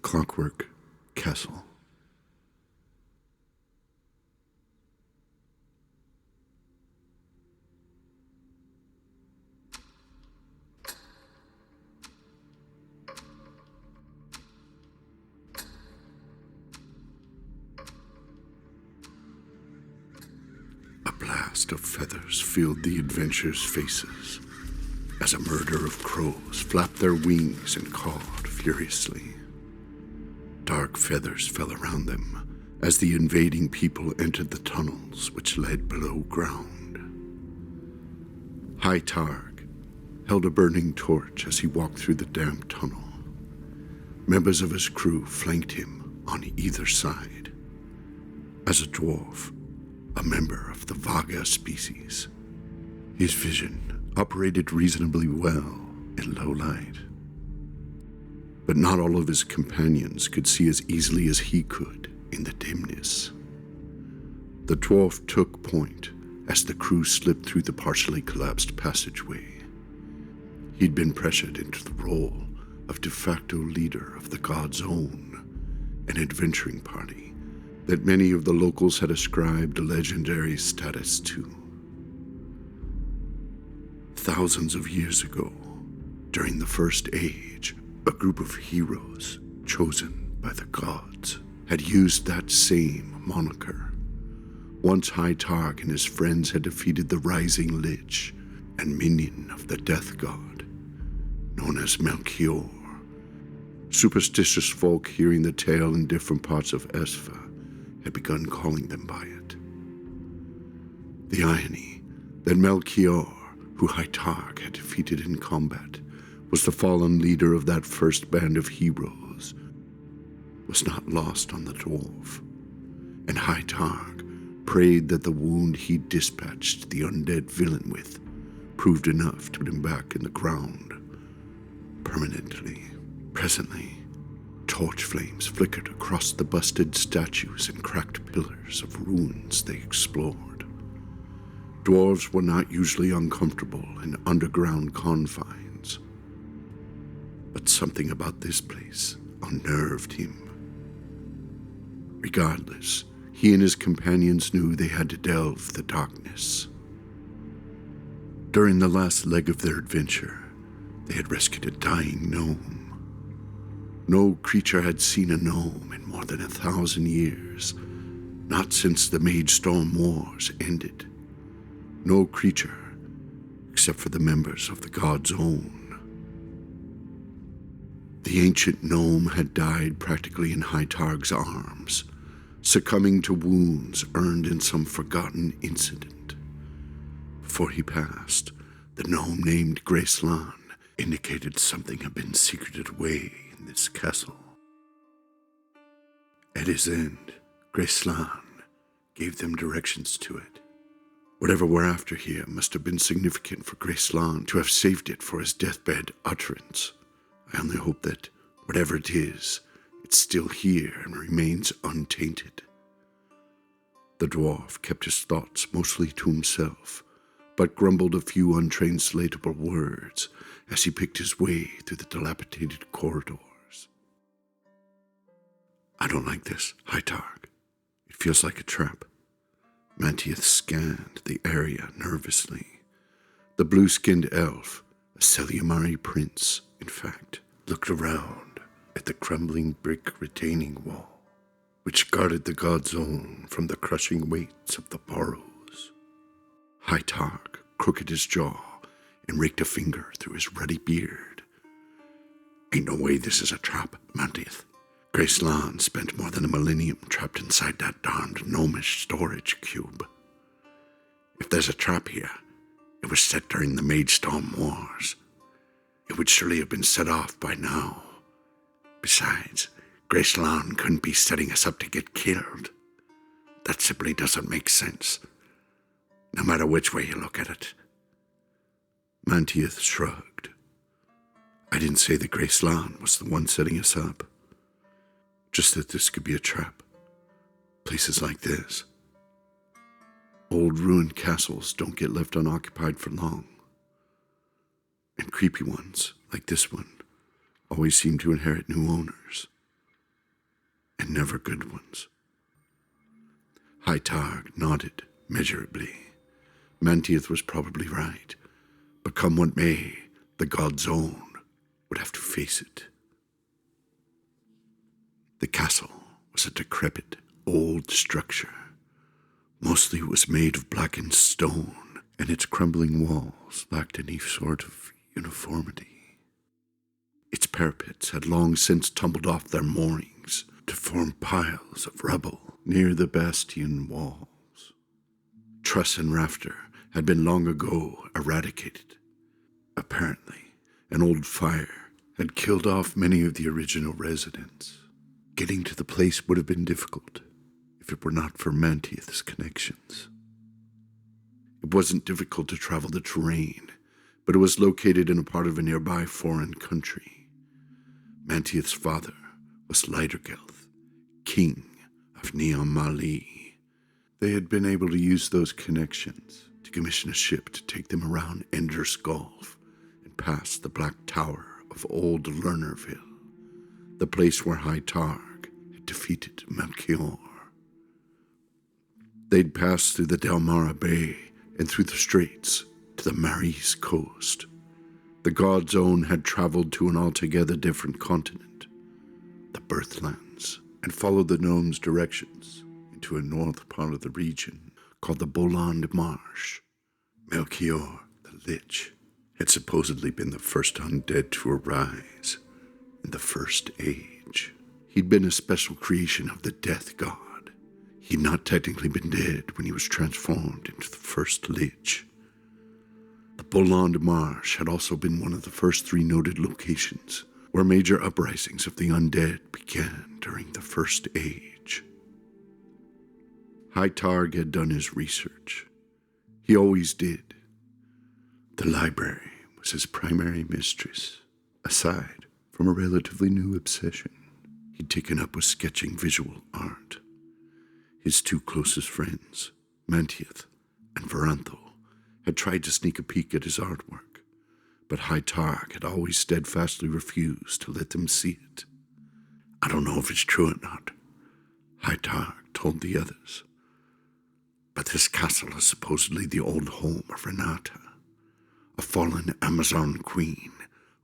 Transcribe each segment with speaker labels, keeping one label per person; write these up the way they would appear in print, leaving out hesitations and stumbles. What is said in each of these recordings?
Speaker 1: Clockwork Castle. A blast of feathers filled the adventurers' faces as a murder of crows flapped their wings and cawed furiously. Dark feathers fell around them as the invading people entered the tunnels which led below ground. Hy'Targ held a burning torch as he walked through the damp tunnel. Members of his crew flanked him on either side. As a dwarf, a member of the Balgavarr species, his vision operated reasonably well in low light. But not all of his companions could see as easily as he could in the dimness. The dwarf took point as the crew slipped through the partially collapsed passageway. He'd been pressured into the role of de facto leader of the God's Own, an adventuring party that many of the locals had ascribed a legendary status to. Thousands of years ago, during the First Age, a group of heroes chosen by the gods had used that same moniker. Once Hy'Targ and his friends had defeated the rising Lich and minion of the death god, known as Melkior. Superstitious folk hearing the tale in different parts of Esfa had begun calling them by it. The irony that Melkior, who Hy'Targ had defeated in combat, was the fallen leader of that first band of heroes, was not lost on the dwarf, and Hy'Targ prayed that the wound he dispatched the undead villain with proved enough to put him back in the ground permanently. Presently, torch flames flickered across the busted statues and cracked pillars of ruins they explored. Dwarves were not usually uncomfortable in underground confines, but something about this place unnerved him. Regardless, he and his companions knew they had to delve the darkness. During the last leg of their adventure, they had rescued a dying gnome. No creature had seen a gnome in more than 1,000 years, not since the Mage Storm Wars ended. No creature, except for the members of the God's Own. The ancient gnome had died practically in Hy'Targ's arms, succumbing to wounds earned in some forgotten incident. Before he passed, the gnome named Gracelan indicated something had been secreted away in this castle. At his end, Gracelan gave them directions to it. Whatever we're after here must have been significant for Gracelan to have saved it for his deathbed utterance. I only hope that, whatever it is, it's still here and remains untainted. The dwarf kept his thoughts mostly to himself, but grumbled a few untranslatable words as he picked his way through the dilapidated corridors. I don't like this, Hy'Targ. It feels like a trap. Mantieth scanned the area nervously. The blue-skinned elf, a Celiamari prince, in fact, looked around at the crumbling brick retaining wall, which guarded the God's Own from the crushing weights of the burrows. Hy'Targ crooked his jaw and raked a finger through his ruddy beard. Ain't no way this is a trap, Mantieth. Gracelan spent more than a millennium trapped inside that darned gnomish storage cube. If there's a trap here, it was set during the Mage Storm Wars. It would surely have been set off by now. Besides, Gracelan couldn't be setting us up to get killed. That simply doesn't make sense, no matter which way you look at it. Mantieth shrugged. I didn't say that Gracelan was the one setting us up. Just that this could be a trap. Places like this. Old ruined castles don't get left unoccupied for long. And creepy ones, like this one, always seem to inherit new owners. and never good ones. Hy'Targ nodded measurably. Mantieth was probably right, but come what may, the god's own would have to face it. The castle was a decrepit, old structure. Mostly it was made of blackened stone, and its crumbling walls lacked any sort of uniformity. Its parapets had long since tumbled off their moorings to form piles of rubble near the bastion walls. Truss and rafter had been long ago eradicated. Apparently, an old fire had killed off many of the original residents. Getting to the place would have been difficult if it were not for Mantieth's connections. It wasn't difficult to travel the terrain, but it was located in a part of a nearby foreign country. Mantieth's father was Leidergelth, king of Neomali. They had been able to use those connections to commission a ship to take them around Ender's Gulf and past the Black Tower of Old Lernerville, the place where Hy'Targ had defeated Melkior. They'd passed through the Delmara Bay and through the straits to the Maris coast. The god's own had traveled to an altogether different continent, the Birthlands, and followed the gnome's directions into a north part of the region called the Boland Marsh. Melkior the Lich had supposedly been the first undead to arise in the First Age. He'd been a special creation of the Death God. He'd not technically been dead when he was transformed into the first Lich. The Boland Marsh had also been one of the first 3 noted locations where major uprisings of the undead began during the First Age. Hy'Targ had done his research. He always did. The library was his primary mistress, aside from a relatively new obsession he'd taken up with sketching visual art. His 2 closest friends, Mantieth and Varanthal, had tried to sneak a peek at his artwork, but Hy'Targ had always steadfastly refused to let them see it. "I don't know if it's true or not," Hy'Targ told the others, "but this castle is supposedly the old home of Renata, a fallen Amazon queen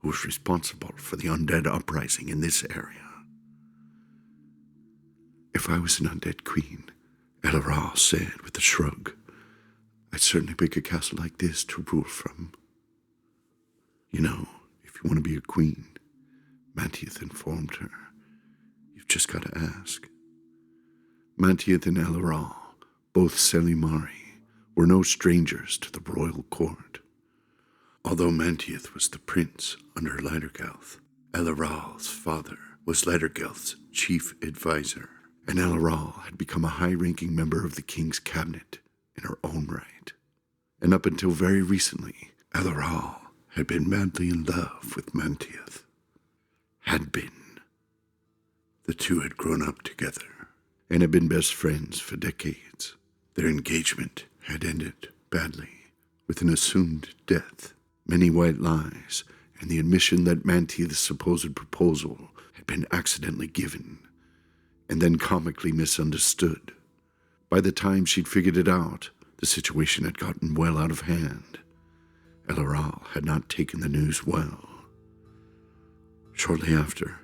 Speaker 1: who was responsible for the undead uprising in this area." "If I was an undead queen," Elleral said with a shrug, "I'd certainly pick a castle like this to rule from." "You know, if you want to be a queen," Mantieth informed her, "you've just got to ask." Mantieth and Elleral, both Selimari, were no strangers to the royal court. Although Mantieth was the prince under Leidergelth, Elleral's father was Leidergelth's chief advisor, and Elleral had become a high-ranking member of the king's cabinet in her own right. And up until very recently, Elleral had been madly in love with Mantieth. Had been. The two had grown up together and had been best friends for decades. Their engagement had ended badly with an assumed death, many white lies, and the admission that Mantieth's supposed proposal had been accidentally given and then comically misunderstood. By the time she'd figured it out, the situation had gotten well out of hand. Elleral had not taken the news well. Shortly after,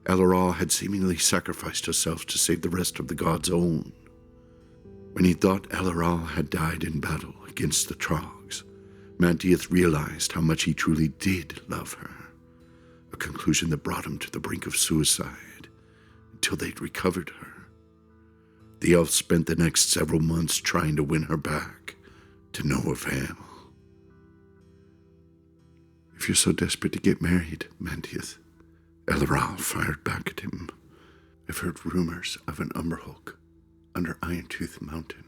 Speaker 1: Elleral had seemingly sacrificed herself to save the rest of the god's own. When he thought Elleral had died in battle against the Trogs, Mantieth realized how much he truly did love her, a conclusion that brought him to the brink of suicide until they'd recovered her. The elf spent the next several months trying to win her back, to no avail. "If you're so desperate to get married, Mantieth," Elleral fired back at him, "I've heard rumors of an Umberhulk under Irontooth Mountain.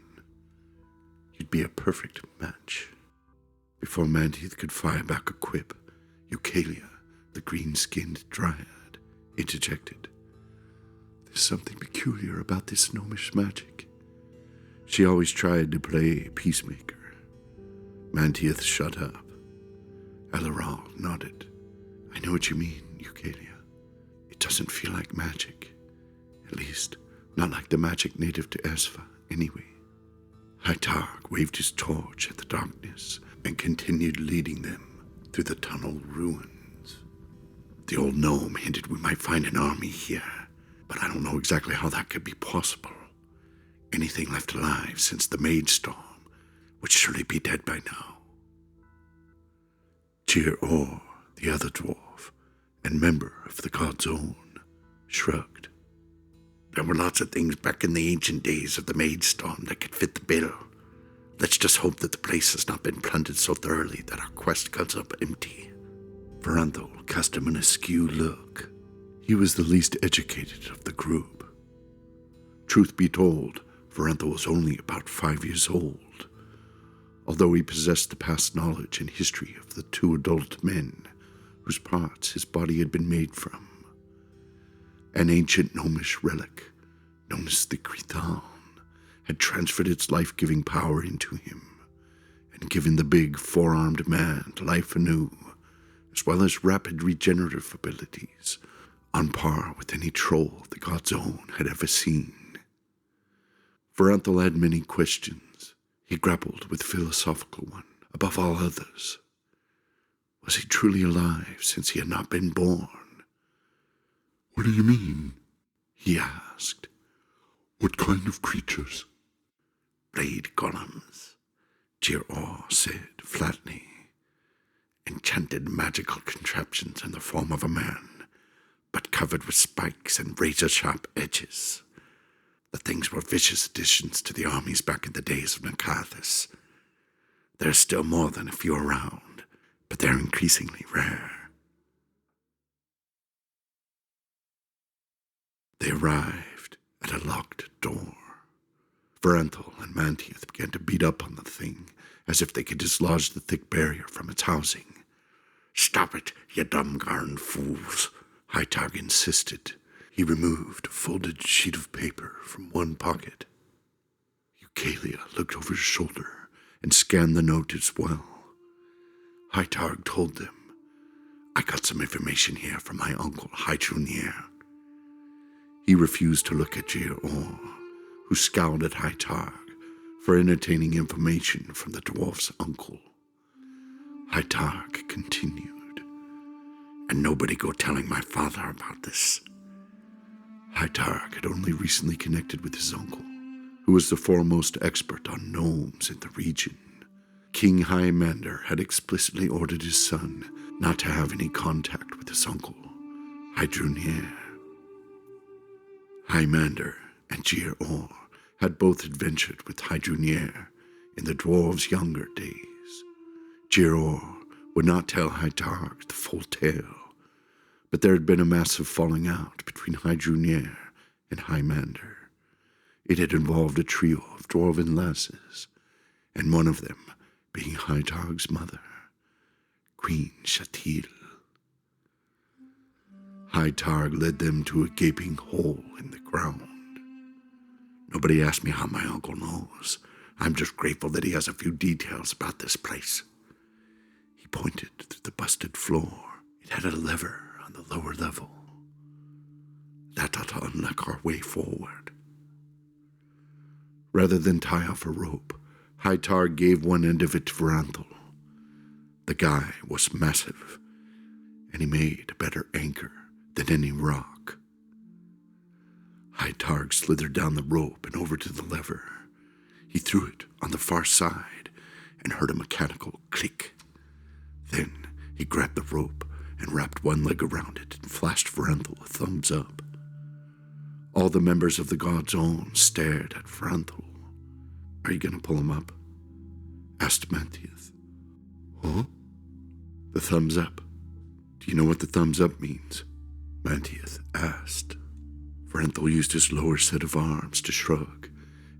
Speaker 1: You'd be a perfect match." Before Mantieth could fire back a quip, Eucalia, the green-skinned dryad, interjected. "There's something peculiar about this gnomish magic." She always tried to play peacemaker. Mantieth shut up. Elleral nodded. "I know what you mean, Eucalia. It doesn't feel like magic. At least, not like the magic native to Esfa, anyway. Hy'Targ waved his torch at the darkness and continued leading them through the tunnel ruins. The old gnome hinted we might find an army here, but I don't know exactly how that could be possible. Anything left alive since the Mage Storm would surely be dead by now. Cyrea, the other dwarf, and member of the God's Own, shrugged. There were lots of things back in the ancient days of the Mage Storm that could fit the bill. Let's just hope that the place has not been plundered so thoroughly that our quest comes up empty. Bralnthyr cast him an askew look. He was the least educated of the group. Truth be told, Bralnthyr was only about 5 years old, although he possessed the past knowledge and history of the 2 adult men whose parts his body had been made from. An ancient gnomish relic, known as the Hy'Targ, had transferred its life-giving power into him, and given the big, four-armed man life anew, as well as rapid regenerative abilities, on par with any troll the God's Own had ever seen. Bralnthyr had many questions. He grappled with a philosophical one, above all others. Was he truly alive since he had not been born?
Speaker 2: What do you mean?
Speaker 1: He asked.
Speaker 2: What kind of creatures?
Speaker 1: Blade golems, Cyrea said flatly. Enchanted magical contraptions in the form of a man, but covered with spikes and razor-sharp edges. The things were vicious additions to the armies back in the days of Nakathis. There are still more than a few around, but they're increasingly rare. They arrived at a locked door. Bralnthyr and Melkior began to beat up on the thing, as if they could dislodge the thick barrier from its housing. "Stop it, you dumb-garned fools," Hy'Targ insisted. He removed a folded sheet of paper from one pocket. Eucalia looked over his shoulder and scanned the note as well. Hy'Targ told them, "I got some information here from my uncle Hy'Targ." He refused to look at Cyrea, who scowled at Hy'Targ for entertaining information from the dwarf's uncle. Hy'Targ continued, "And nobody go telling my father about this." Hy'Targ had only recently connected with his uncle, who was the foremost expert on gnomes in the region. King Hy'Targ had explicitly ordered his son not to have any contact with his uncle, Hy'Targ. Hy'Targ and Cyrea had both adventured with Hy'Targ in the dwarves' younger days. Cyrea would not tell Hy'Targ the full tale, but there had been a massive falling out between Hy'Targ and Hy'Targ. It had involved a trio of dwarven lasses, and one of them being Hy'Targ's mother, Queen Shatil. Hy'Targ led them to a gaping hole in the ground. Nobody asked me how my uncle knows. I'm just grateful that he has a few details about this place. He pointed to the busted floor. It had a lever on the lower level. That ought to unlock our way forward. Rather than tie off a rope, Hy'Targ gave one end of it to Bralnthyr. The guy was massive, and he made a better anchor than any rock. Hy'Targ slithered down the rope and over to the lever. He threw it on the far side and heard a mechanical click. Then he grabbed the rope and wrapped one leg around it and flashed Bralnthyr a thumbs up. All the members of the God's Own stared at Bralnthyr. "Are you going to pull him up?" asked Melkior.
Speaker 2: Huh?
Speaker 1: "The thumbs up. Do you know what the thumbs up means?" Melkior asked. Bralnthyr used his lower set of arms to shrug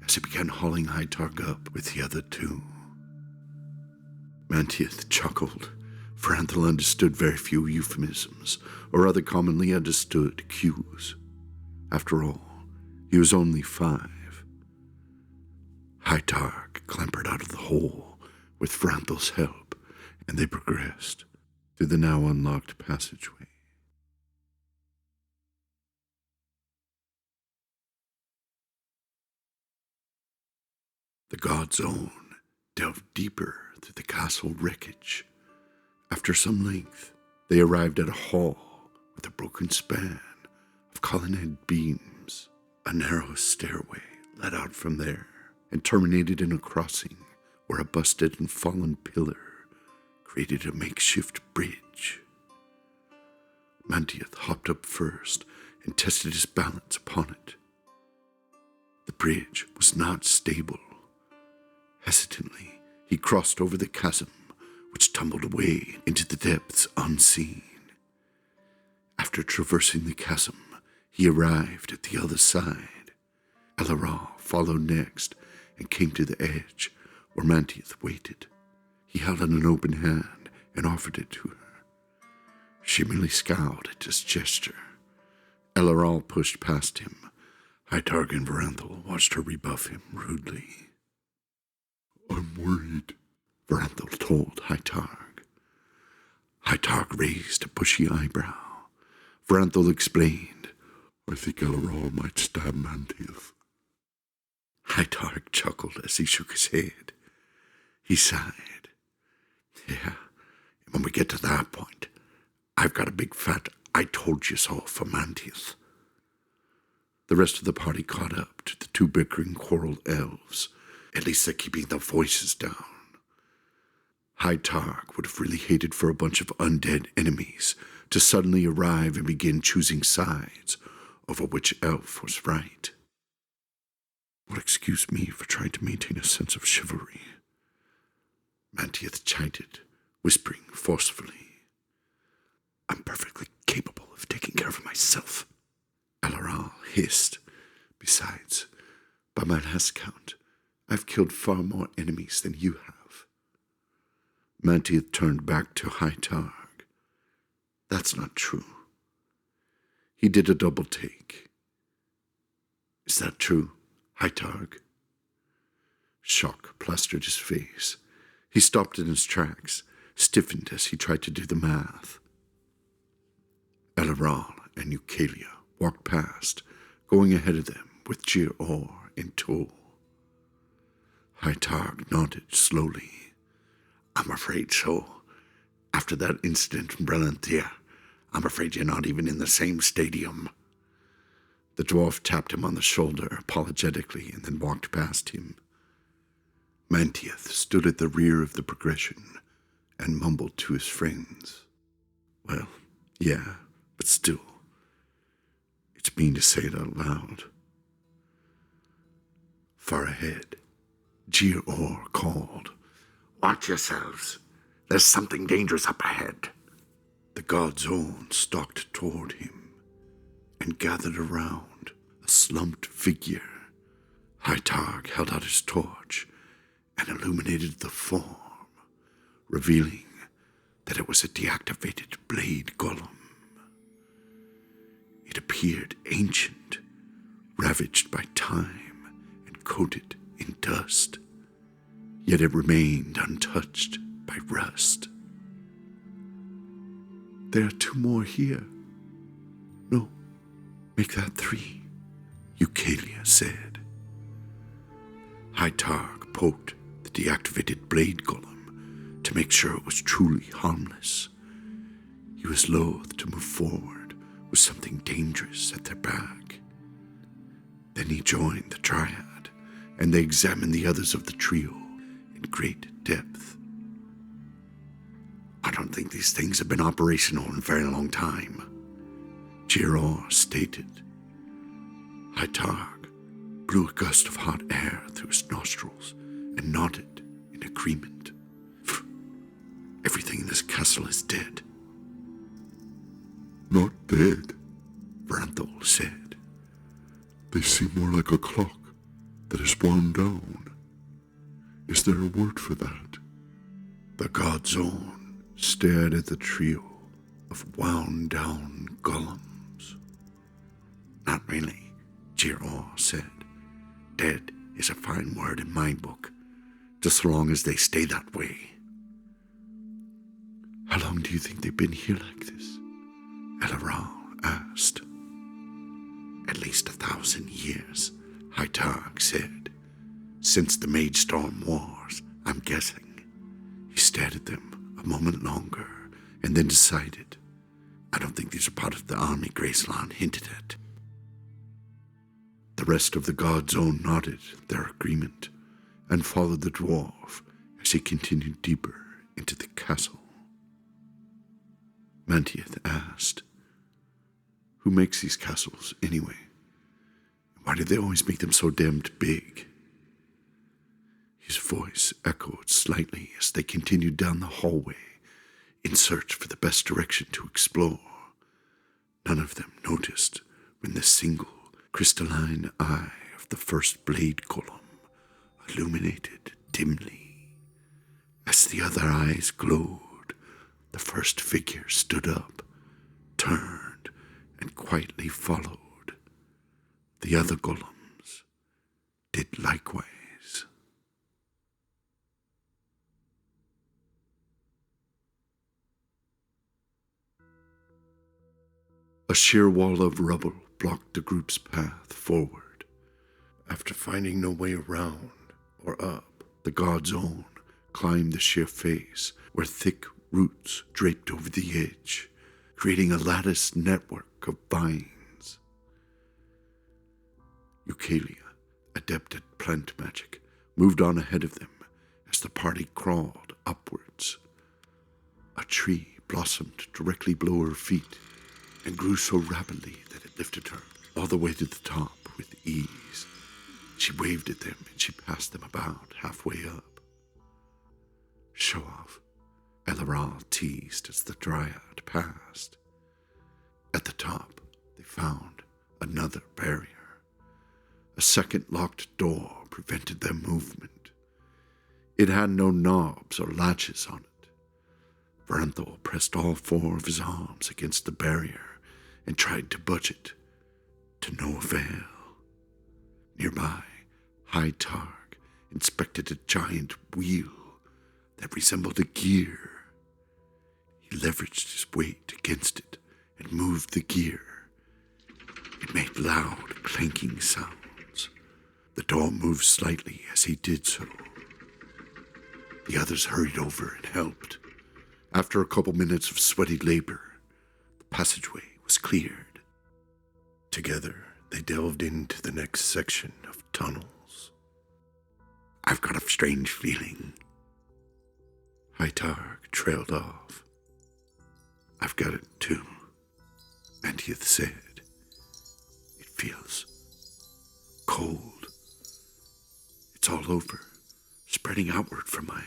Speaker 1: as he began hauling Hy'Targ up with the other two. Melkior chuckled. Bralnthyr understood very few euphemisms or other commonly understood cues. After all, he was only 5. Hy'Targ clambered out of the hole with Bralntyr's help, and they progressed through the now unlocked passageway. The god's own delved deeper through the castle wreckage. After some length, they arrived at a hall with a broken span of colonnade beams. A narrow stairway led out from there and terminated in a crossing where a busted and fallen pillar created a makeshift bridge. Mantieth hopped up first and tested his balance upon it. The bridge was not stable. Hesitantly, he crossed over the chasm, which tumbled away into the depths unseen. After traversing the chasm, he arrived at the other side. Ellerall followed next and came to the edge where Mantieth waited. He held out an open hand and offered it to her. She merely scowled at his gesture. Ellerall pushed past him. Hy'Targ and Bralnthyr watched her rebuff him rudely.
Speaker 2: I'm worried,
Speaker 1: Bralnthyr told Hy'Targ. Hy'Targ raised a bushy eyebrow. Bralnthyr explained,
Speaker 2: I think Ellerall might stab Mantieth.
Speaker 1: Hy'Targ chuckled as he shook his head. He sighed. Yeah, when we get to that point, I've got a big fat I told you so for Mantieth. The rest of the party caught up to the two bickering quarreled elves. At least they're keeping their voices down. Hy'Targ would have really hated for a bunch of undead enemies to suddenly arrive and begin choosing sides over which elf was right. Well, excuse me for trying to maintain a sense of chivalry, Mantieth chided, whispering forcefully. I'm perfectly capable of taking care of myself, Ellerall hissed. Besides, by my last count, I've killed far more enemies than you have. Mantieth turned back to Hy'Targ. That's not true. He did a double take. Is that true, Hy'Targ? Shock plastered his face. He stopped in his tracks, stiffened as he tried to do the math. Ellerall and Eucalia walked past, going ahead of them with Gyr in tow. Hy'Targ nodded slowly. I'm afraid so. After that incident in Bralnthyr, I'm afraid you're not even in the same stadium. The dwarf tapped him on the shoulder apologetically and then walked past him. Mantieth stood at the rear of the progression and mumbled to his friends. Well, yeah, but still, it's mean to say it out loud. Far ahead, Gyr called, Watch yourselves. There's something dangerous up ahead. The god's own stalked toward him and gathered around a slumped figure. Hy'Targ held out his torch and illuminated the form, revealing that it was a deactivated blade golem. It appeared ancient, ravaged by time and coated in dust, yet it remained untouched by rust. There are two more here. No, make that three, Eucalia said. Hy'Targ poked the deactivated blade golem to make sure it was truly harmless. He was loath to move forward with something dangerous at their back. Then he joined the Dryad, and they examined the others of the trio in great depth. I don't think these things have been operational in a very long time, Gyr stated. Hy'Targ blew a gust of hot air through his nostrils and nodded in agreement. Everything in this castle is dead.
Speaker 2: Not dead,
Speaker 1: Bralnthyr said.
Speaker 2: They seem more like a clock that is wound down. Is there a word for that?
Speaker 1: The god's own stared at the trio of wound-down golems. Not really, Gyr said. Dead is a fine word in my book, just so long as they stay that way. How long do you think they've been here like this? Ellerall asked. At least 1,000 years, Hy'Targ said. Since the Mage Storm Wars, I'm guessing. He stared at them a moment longer and then decided, I don't think these are part of the army Graceland hinted at. The rest of the God's Own nodded their agreement and followed the dwarf as he continued deeper into the castle. Mantieth asked, who makes these castles anyway? Why do they always make them so damned big? His voice echoed slightly as they continued down the hallway in search for the best direction to explore. None of them noticed when the single crystalline eye of the first blade golem illuminated dimly. As the other eyes glowed, the first figure stood up, turned, and quietly followed. The other golems did likewise. A sheer wall of rubble blocked the group's path forward. After finding no way around or up, the God's Own climbed the sheer face where thick roots draped over the edge, creating a lattice network of vines. Eucalia, adept at plant magic, moved on ahead of them as the party crawled upwards. A tree blossomed directly below her feet and grew so rapidly that it lifted her all the way to the top with ease. She waved at them and she passed them about halfway up. Show off, Elaral teased as the dryad passed. At the top, they found another barrier. A second locked door prevented their movement. It had no knobs or latches on it. Bralnthyr pressed all four of his arms against the barrier and tried to budge it, to no avail. Nearby, Hy'Targ inspected a giant wheel that resembled a gear. He leveraged his weight against it and moved the gear. It made loud, clanking sounds. The door moved slightly as he did so. The others hurried over and helped. After a couple minutes of sweaty labor, the passageway was cleared. Together, they delved into the next section of tunnels. I've got a strange feeling. Hy'Targ trailed off. I've got it too, Mantieth said. It feels cold. It's all over, spreading outward from my...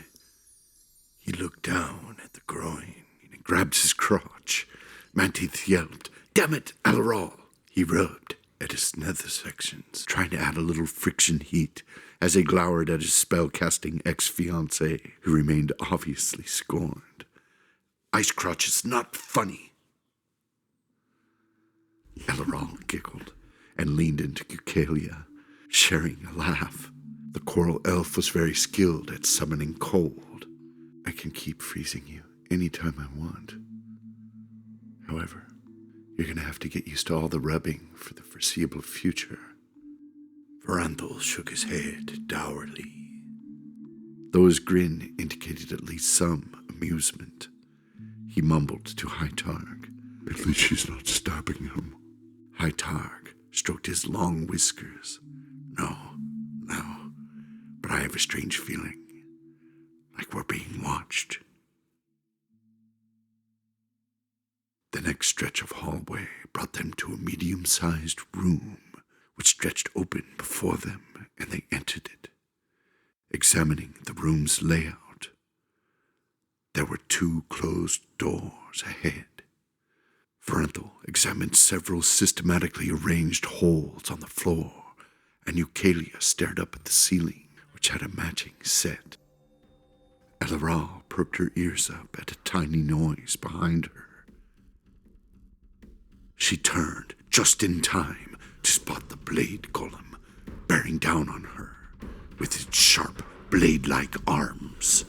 Speaker 1: He looked down at the groin and grabbed his crotch. Mantieth yelped, "Damn it, Elaral!" He rubbed at his nether sections, trying to add a little friction heat as he glowered at his spell-casting ex-fiancée, who remained obviously scorned. Ice crotch is not funny. Elaral giggled and leaned into Eucalia, sharing a laugh. The coral elf was very skilled at summoning cold. I can keep freezing you anytime I want. However, you're going to have to get used to all the rubbing for the foreseeable future. Bralnthyr shook his head dourly, though his grin indicated at least some amusement. He mumbled to Hy'Targ,
Speaker 2: At least she's not stabbing him.
Speaker 1: Hy'Targ stroked his long whiskers. No, but I have a strange feeling, like we're being watched. The next stretch of hallway brought them to a medium-sized room, which stretched open before them, and they entered it. Examining the room's layout, there were 2 closed doors ahead. Bralnthyr examined several systematically arranged holes on the floor, and Eucalia stared up at the ceiling, which had a matching set. Elaral perked her ears up at a tiny noise behind her. She turned just in time to spot the blade golem bearing down on her with its sharp, blade-like arms.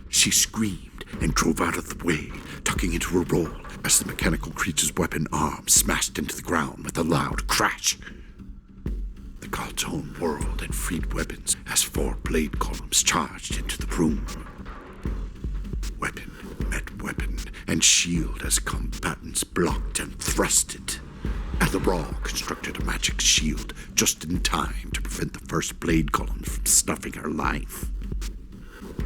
Speaker 1: She screamed and drove out of the way, tucking into a roll as the mechanical creature's weapon arm smashed into the ground with a loud crash. The God's own world had freed weapons as 4 blade columns charged into the room. Weapon met weapon, and shield as combatants blocked and thrusted. Balgavarr constructed a magic shield just in time to prevent the first blade column from snuffing her life.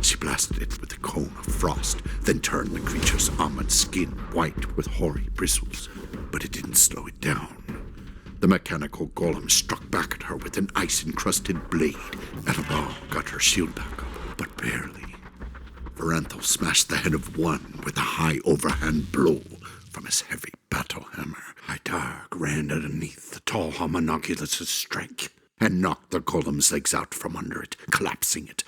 Speaker 1: She blasted it with a cone of frost, then turned the creature's armored skin white with hoary bristles, but it didn't slow it down. The mechanical golem struck back at her with an ice-encrusted blade. Balgavarr got her shield back up, but barely. Bralnthyr smashed the head of one with a high overhand blow from his heavy battle hammer. Hy'Targ ran underneath the tall homunculus' strike and knocked the golem's legs out from under it, collapsing it.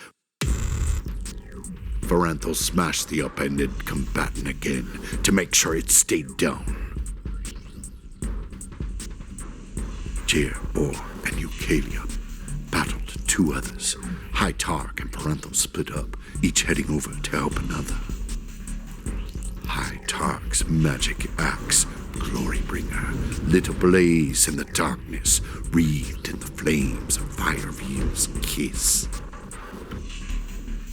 Speaker 1: Bralnthyr smashed the upended combatant again to make sure it stayed down. Cyrea and Eucalia battled 2 others. Hy'Targ and Bralnthyr split up, each heading over to help another. Hy'Targ's magic axe, Glorybringer, lit ablaze in the darkness, wreathed in the flames of Fireveil's kiss.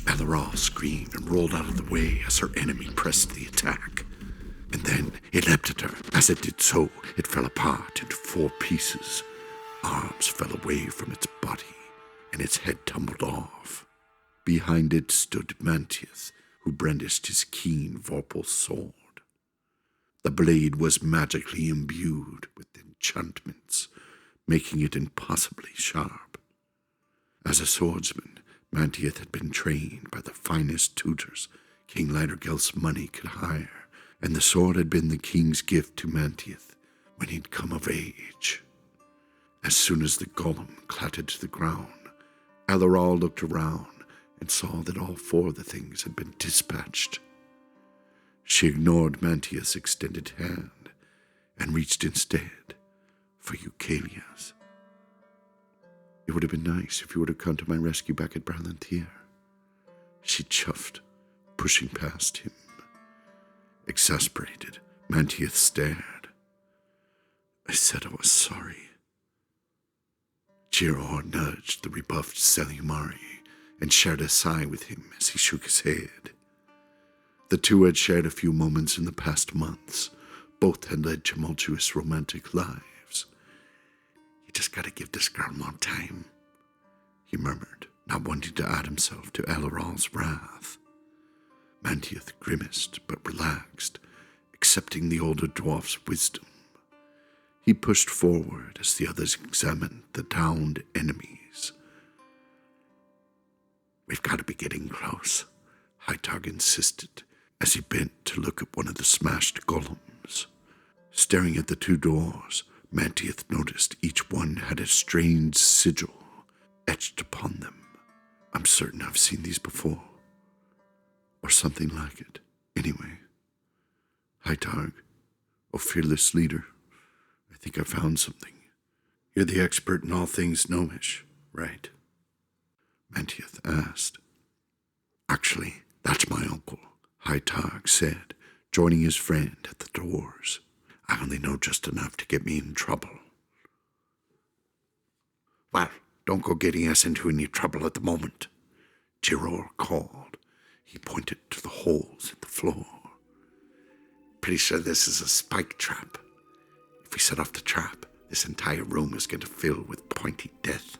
Speaker 1: Balgavarr screamed and rolled out of the way as her enemy pressed the attack. And then it leapt at her. As it did so, it fell apart into 4 pieces. Arms fell away from its body, and its head tumbled off. Behind it stood Melkior, who brandished his keen vorpal sword. The blade was magically imbued with enchantments, making it impossibly sharp. As a swordsman, Melkior had been trained by the finest tutors King Hy'Targ's money could hire, and the sword had been the king's gift to Melkior when he'd come of age. As soon as the golem clattered to the ground, Balgavarr looked around and saw that all 4 of the things had been dispatched. She ignored Melkior's extended hand and reached instead for Eucalia's. "It would have been nice if you would have come to my rescue back at Bralnthyr," she chuffed, pushing past him. Exasperated, Melkior stared. "I said I was sorry." Cyrea nudged the rebuffed shadowy and shared a sigh with him as he shook his head. The 2 had shared a few moments in the past months. Both had led tumultuous romantic lives. "You just gotta give this girl more time," he murmured, not wanting to add himself to Balgavarr's wrath. Melkior grimaced but relaxed, accepting the older dwarf's wisdom. He pushed forward as the others examined the downed enemies. "We've got to be getting close," Hy'Targ insisted as he bent to look at one of the smashed golems. Staring at the 2 doors, Melkior noticed each one had a strange sigil etched upon them. "I'm certain I've seen these before, or something like it. Anyway, Hy'Targ, oh fearless leader, I think I found something. You're the expert in all things gnomish, right?" Melkior asked. "Actually, that's my uncle," Hy'Targ said, joining his friend at the doors. "I only know just enough to get me in trouble." "Well, don't go getting us into any trouble at the moment," Cyrea called. He pointed to the holes in the floor. "Pretty sure this is a spike trap. If we set off the trap, this entire room is going to fill with pointy death."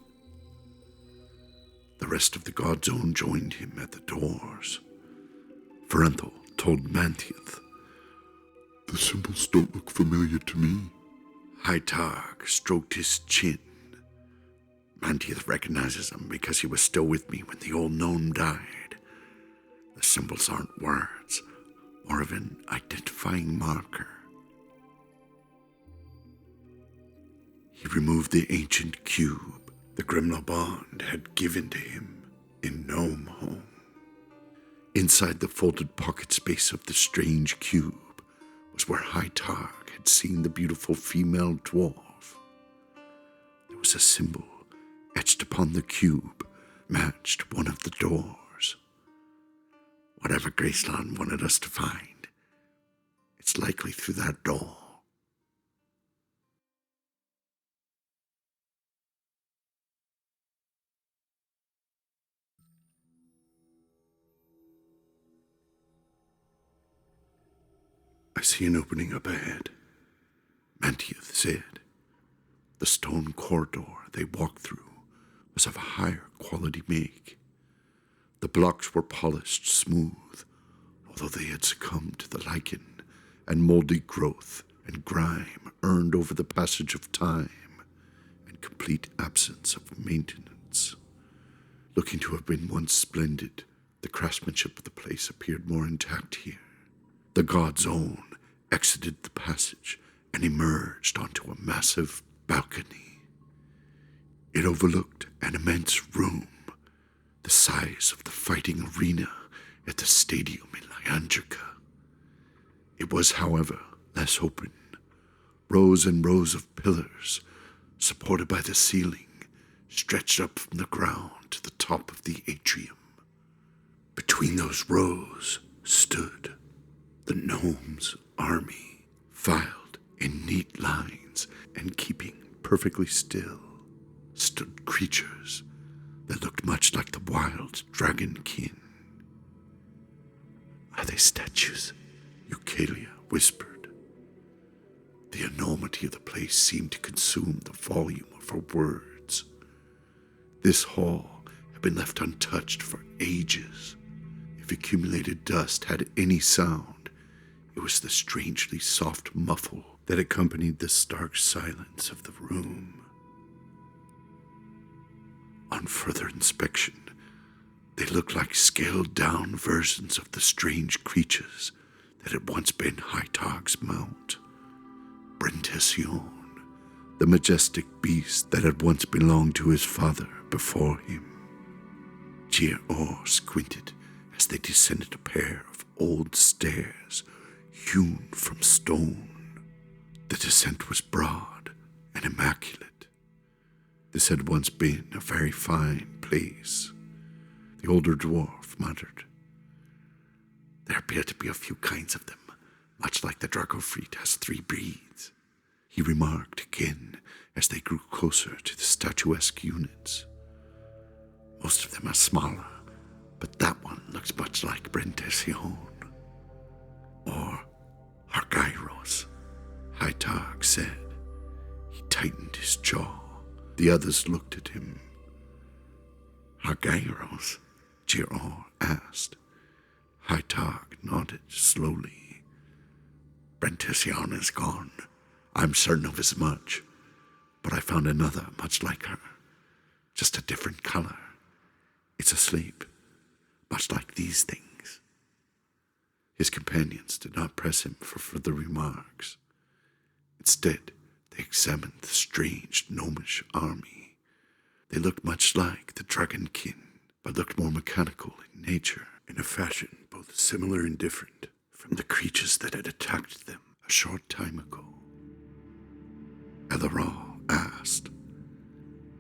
Speaker 1: The rest of the God's Own joined him at the doors. Bralnthyr told Melkior.
Speaker 2: "The symbols don't look familiar to me."
Speaker 1: Hy'Targ stroked his chin. "Melkior recognizes them because he was still with me when the old gnome died. The symbols aren't words, more of an identifying marker." He removed the ancient cube the Grimlobond had given to him in Gnome Home. Inside the folded pocket space of the strange cube was where Hy'Targ had seen the beautiful female dwarf. There was a symbol etched upon the cube, matched one of the doors. Whatever Graceland wanted us to find, it's likely through that door. I see an opening up ahead, Mantieth said. The stone corridor they walked through was of a higher quality make. The blocks were polished smooth, although they had succumbed to the lichen and moldy growth and grime earned over the passage of time and complete absence of maintenance. Looking to have been once splendid, the craftsmanship of the place appeared more intact here. The god's own exited the passage and emerged onto a massive balcony. It overlooked an immense room, the size of the fighting arena at the stadium in Lyandrica. It was, however, less open. Rows and rows of pillars, supported by the ceiling, stretched up from the ground to the top of the atrium. Between those rows stood the gnome's army, filed in neat lines and keeping perfectly still, stood creatures that looked much like the wild dragonkin. "Are they statues?" Eucalia whispered. The enormity of the place seemed to consume the volume of her words. This hall had been left untouched for ages. If accumulated dust had any sound, it was the strangely soft muffle that accompanied the stark silence of the room. On further inspection, they looked like scaled-down versions of the strange creatures that had once been Hy'Targ's mount. Bralnthyr, the majestic beast that had once belonged to his father before him. Cyrea squinted as they descended a pair of old stairs hewn from stone. The descent was broad and immaculate. This had once been a very fine place. The older dwarf muttered. "There appear to be a few kinds of them, much like the Dragofrit has 3 breeds," he remarked again as they grew closer to the statuesque units. "Most of them are smaller, but that one looks much like Bralnthyr. Or Hy'Targ, Hy'Targ said. He tightened his jaw. The others looked at him. "Hy'Targ?" Cyrea asked. Hy'Targ nodded slowly. "Bralnthyr is gone. I'm certain of as much. But I found another much like her. Just a different color. It's asleep, much like these things." His companions did not press him for further remarks. Instead, they examined the strange gnomish army. They looked much like the dragonkin, but looked more mechanical in nature, in a fashion both similar and different from the creatures that had attacked them a short time ago. Balgavarr asked,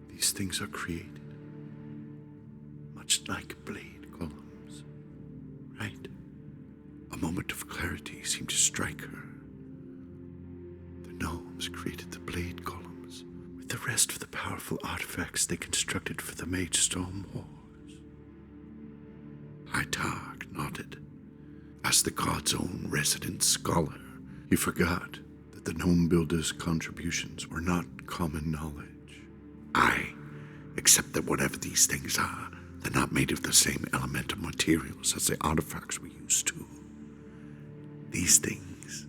Speaker 1: "These things are created much like blade columns, right?" A moment of clarity seemed to strike her. The gnomes created the blade columns with the rest of the powerful artifacts they constructed for the Mage Storm Wars. Hy'Targ nodded. As the god's own resident scholar, he forgot that the gnome builder's contributions were not common knowledge. "Aye, except that whatever these things are, they're not made of the same elemental materials as the artifacts we used to. These things..."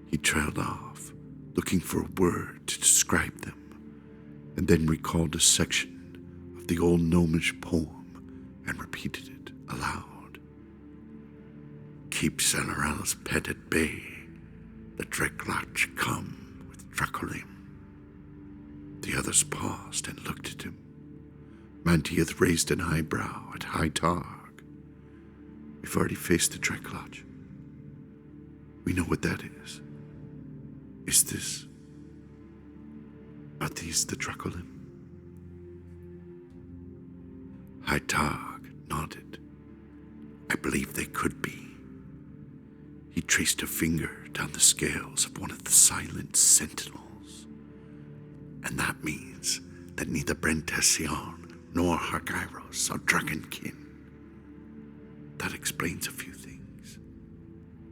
Speaker 1: He trailed off, looking for a word to describe them, and then recalled a section of the old gnomish poem and repeated it aloud. "Keep Cyrea's pet at bay. The Dreklach come with Dracolim." The others paused and looked at him. Mantieth raised an eyebrow at Hy'Targ. "We've already faced the Dreklach. We know what that is. Are these the Dracolim?" Hy'Targ nodded. "I believe they could be." He traced a finger down the scales of one of the silent sentinels. "And that means that neither Bralnthyr nor Hy'Targ are dragonkin. That explains a few things.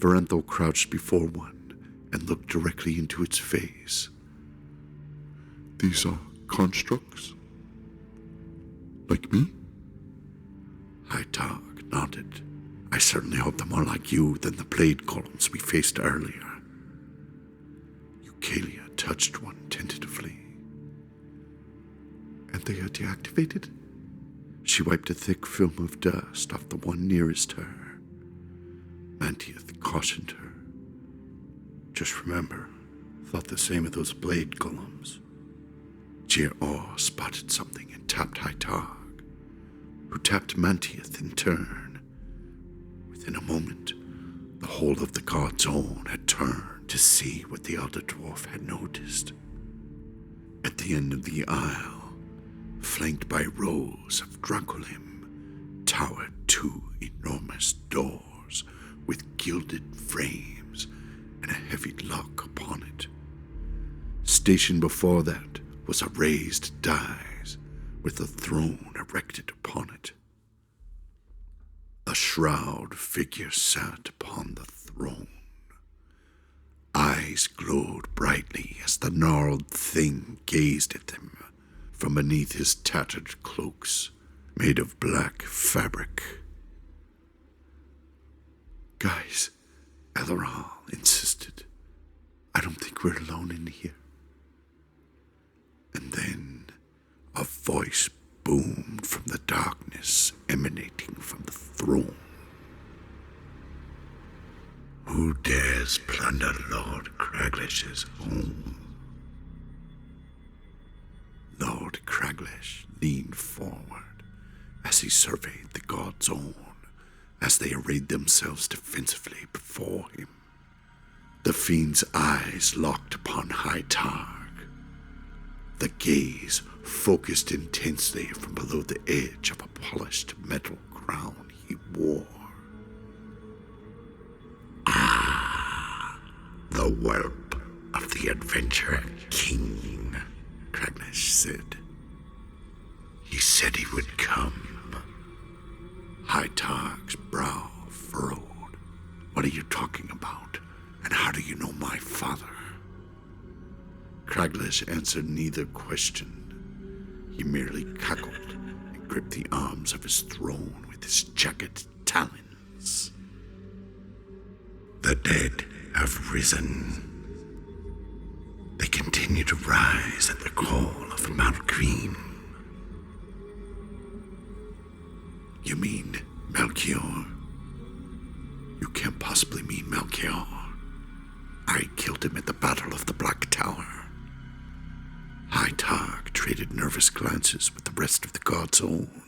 Speaker 1: Varanthal crouched before one and looked directly into its face.
Speaker 2: These are constructs? Like me?
Speaker 1: Hy'Targ nodded. I certainly hope they're more like you than the blade columns we faced earlier. Eucalia touched one tentatively. And they are deactivated? She wiped a thick film of dust off the one nearest her. Mantieth cautioned her. Just remember, thought the same of those blade golems. Jir spotted something and tapped Hy'Targ, who tapped Mantieth in turn. Within a moment, the whole of the God's Own had turned to see what the elder dwarf had noticed. At the end of the aisle, flanked by rows of Dragonkin, towered two enormous doors with gilded frames and a heavy lock upon it. Stationed before that was a raised dais with a throne erected upon it. A shroud figure sat upon the throne. Eyes glowed brightly as the gnarled thing gazed at them from beneath his tattered cloaks made of black fabric. Guys, Elleral insisted, I don't think we're alone in here. And then a voice boomed from the darkness emanating from the throne. Who dares plunder Lord Craglish's home? Lord Craglish leaned forward as he surveyed the God's Own as they arrayed themselves defensively before him. The fiend's eyes locked upon Hy'Targ. The gaze focused intensely from below the edge of a polished metal crown he wore. Ah, the whelp of the adventurer king, Craglish said. He said he would come. Hy'Targ's brow furrowed. What are you talking about? And how do you know my father? Craglish answered neither question. He merely cackled and gripped the arms of his throne with his jagged talons. The dead have risen. They continue to rise at the call of Melkior. You mean Melkior? You can't possibly mean Melkior. I killed him at the Battle of the Black Tower. Hy'Targ traded nervous glances with the rest of the God's Own.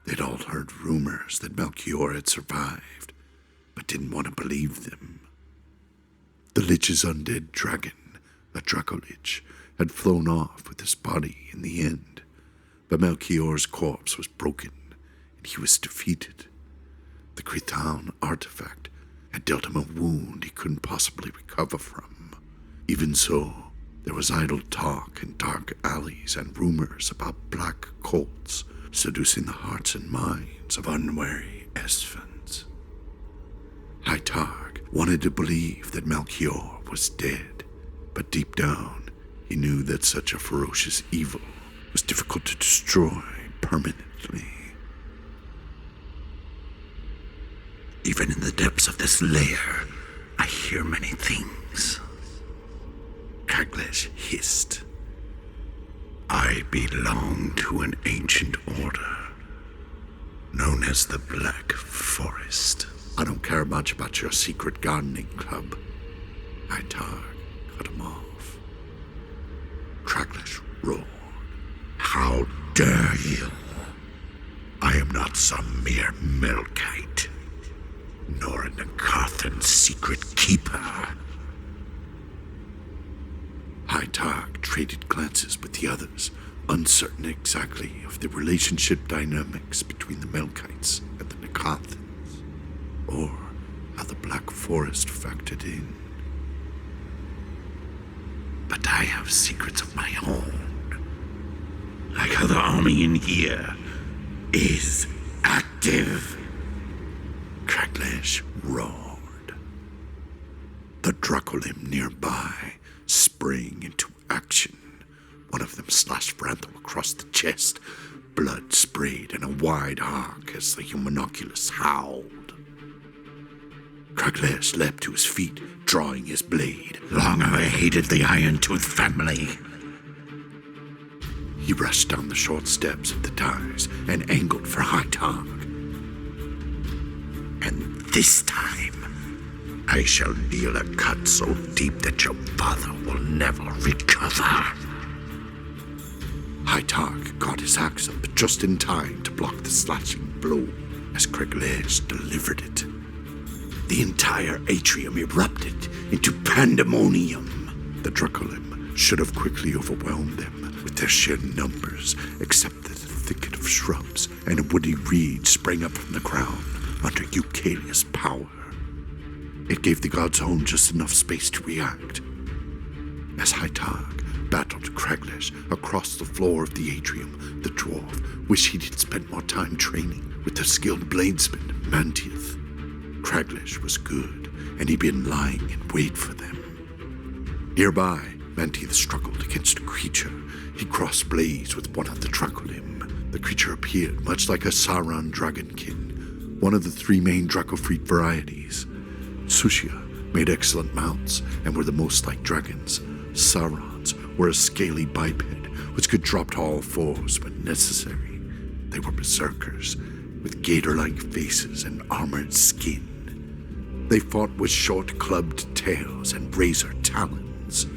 Speaker 1: They'd all heard rumors that Melkior had survived, but didn't want to believe them. The Lich's undead dragon, a Dracolich, had flown off with his body in the end, but Melchior's corpse was broken, and he was defeated. The Cretan artifact had dealt him a wound he couldn't possibly recover from. Even so, there was idle talk in dark alleys and rumors about black colts seducing the hearts and minds of unwary Esphens. Hy'Targ wanted to believe that Melchior was dead, but deep down he knew that such a ferocious evil was difficult to destroy permanently. Even in the depths of this lair, I hear many things. Craglish hissed. I belong to an ancient order, known as the Black Forest. I don't care much about your secret gardening club. Hy'Targ cut him off. Craglish roared. How dare you? I am not some mere Melkite, nor a Nakarthan secret keeper. Hy'Targ traded glances with the others, uncertain exactly of the relationship dynamics between the Melkites and the Nakarthans, or how the Black Forest factored in. But I have secrets of my own. Like how the army in here is active. Craglish roared. The dracolim nearby sprang into action. One of them slashed Bralnthyr across the chest. Blood sprayed in a wide arc as the homunculus howled. Craiglesh leapt to his feet, drawing his blade.
Speaker 3: Long have I hated the Iron-Tooth family.
Speaker 1: He rushed down the short steps of the towers and angled for Hy'Targ.
Speaker 3: And this time, I shall deal a cut so deep that your father will never recover.
Speaker 1: Hy'Targ caught his axe up just in time to block the slashing blow as Craiglesh delivered it. The entire atrium erupted into pandemonium. The dracolim should have quickly overwhelmed them with their sheer numbers, except that a thicket of shrubs and a woody reed sprang up from the ground under Eucalia's power. It gave the god's own just enough space to react. As Hy'Targ battled Craiglesh across the floor of the atrium, the dwarf wished he'd spent more time training with the skilled bladesman Mantieth. Craiglesh was good, and he'd been lying in wait for them. Nearby, Mantieth struggled against a creature. He crossed blades with one of the dracolim. The creature appeared much like a Sauron dragonkin, one of the three main Dracofreet varieties. Sushia made excellent mounts and were the most like dragons. Saurons were a scaly biped which could drop to all fours when necessary. They were berserkers with gator-like faces and armored skin. They fought with short clubbed tails and razor talons.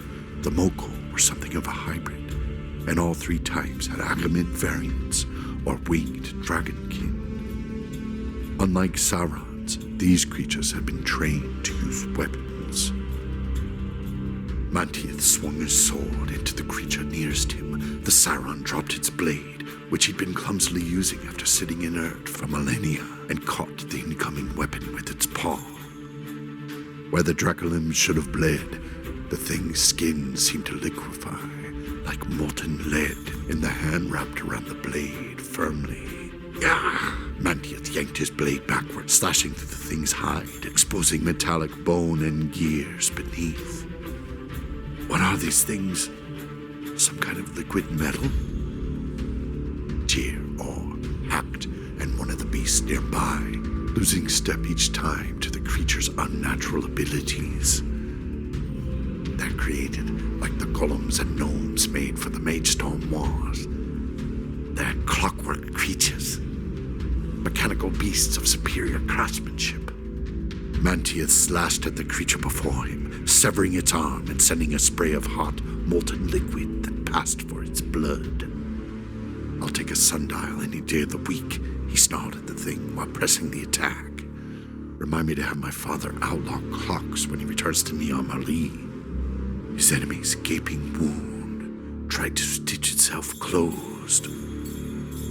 Speaker 1: The Mogul were something of a hybrid, and all three types had adamant variants or winged dragonkin. Unlike Saurons, these creatures had been trained to use weapons. Mantieth swung his sword into the creature nearest him. The Sauron dropped its blade, which he'd been clumsily using after sitting inert for millennia, and caught the incoming weapon with its paw. Where the dracolim should have bled, the thing's skin seemed to liquefy, like molten lead, in the hand wrapped around the blade firmly. Yah! Mantieth yanked his blade backward, slashing through the thing's hide, exposing metallic bone and gears beneath. What are these things? Some kind of liquid metal? Tear or hacked, and one of the beasts nearby, losing step each time to the creature's unnatural abilities. They're created like the golems and gnomes made for the Magestorm Wars. They're clockwork creatures, mechanical beasts of superior craftsmanship. Mantieth slashed at the creature before him, severing its arm and sending a spray of hot, molten liquid that passed for its blood. I'll take a sundial any day of the week, he snarled at the thing while pressing the attack. Remind me to have my father outlaw clocks when he returns to Neon Marlee. His enemy's gaping wound tried to stitch itself closed.